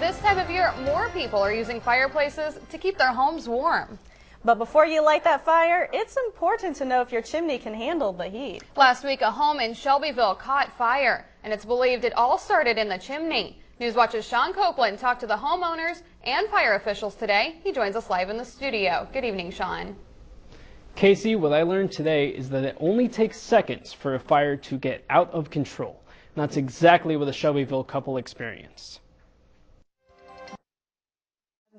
This time of year, more people are using fireplaces to keep their homes warm. But before you light that fire, it's important to know if your chimney can handle the heat. Last week, a home in Shelbyville caught fire, and it's believed it all started in the chimney. Newswatch's Sean Copeland talked to the homeowners and fire officials today. He joins us live in the studio. Good evening, Sean. Casey, what I learned today is that it only takes seconds for a fire to get out of control. And that's exactly what the Shelbyville couple experienced.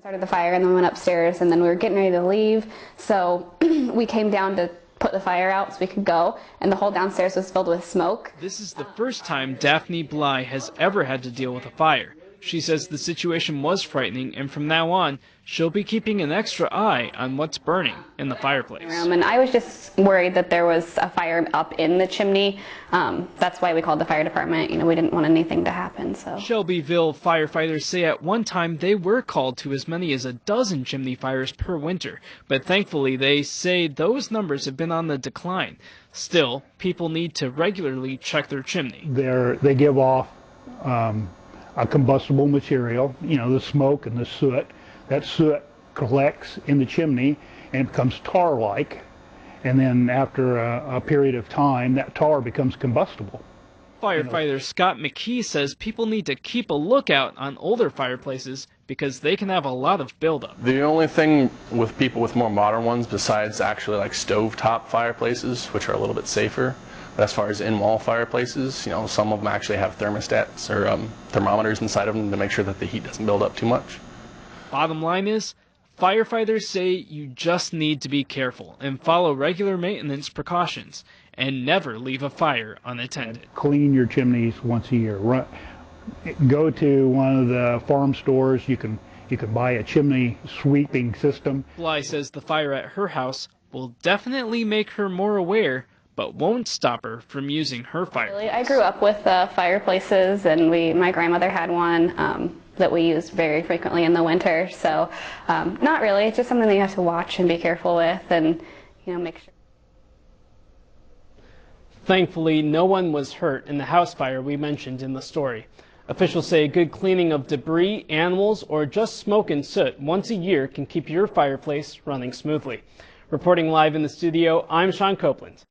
Started the fire and then went upstairs, and then we were getting ready to leave, so we came down to put the fire out so we could go, and the whole downstairs was filled with smoke. This is the first time Daphne Bly has ever had to deal with a fire. She says the situation was frightening, and from now on, she'll be keeping an extra eye on what's burning in the fireplace. And I was just worried that there was a fire up in the chimney. That's why we called the fire department. You know, we didn't want anything to happen. So Shelbyville firefighters say at one time they were called to as many as a dozen chimney fires per winter, but thankfully they say those numbers have been on the decline. Still, people need to regularly check their chimney. They give off a combustible material, you know, the smoke and the soot. That soot collects in the chimney and becomes tar-like, and then after a period of time, that tar becomes combustible. Firefighter Scott MCKEE says people need to keep a lookout on older fireplaces because they can have a lot of buildup. The only thing with people with more modern ones, besides actually like stovetop fireplaces, which are a little bit safer, but as far as in-wall fireplaces, you know, some of them actually have thermostats or thermometers inside of them to make sure that the heat doesn't build up too much. Bottom line is, firefighters say you just need to be careful and follow regular maintenance precautions and never leave a fire unattended. Clean your chimneys once a year. Go to one of the farm stores. You can buy a chimney sweeping system. Bly says the fire at her house will definitely make her more aware, but won't stop her from using her fireplace. I grew up with fireplaces, and my grandmother had one that we used very frequently in the winter. So not really. It's just something that you have to watch and be careful with, and make sure. Thankfully, no one was hurt in the house fire we mentioned in the story. Officials say good cleaning of debris, animals, or just smoke and soot once a year can keep your fireplace running smoothly. Reporting live in the studio, I'm Sean Copeland.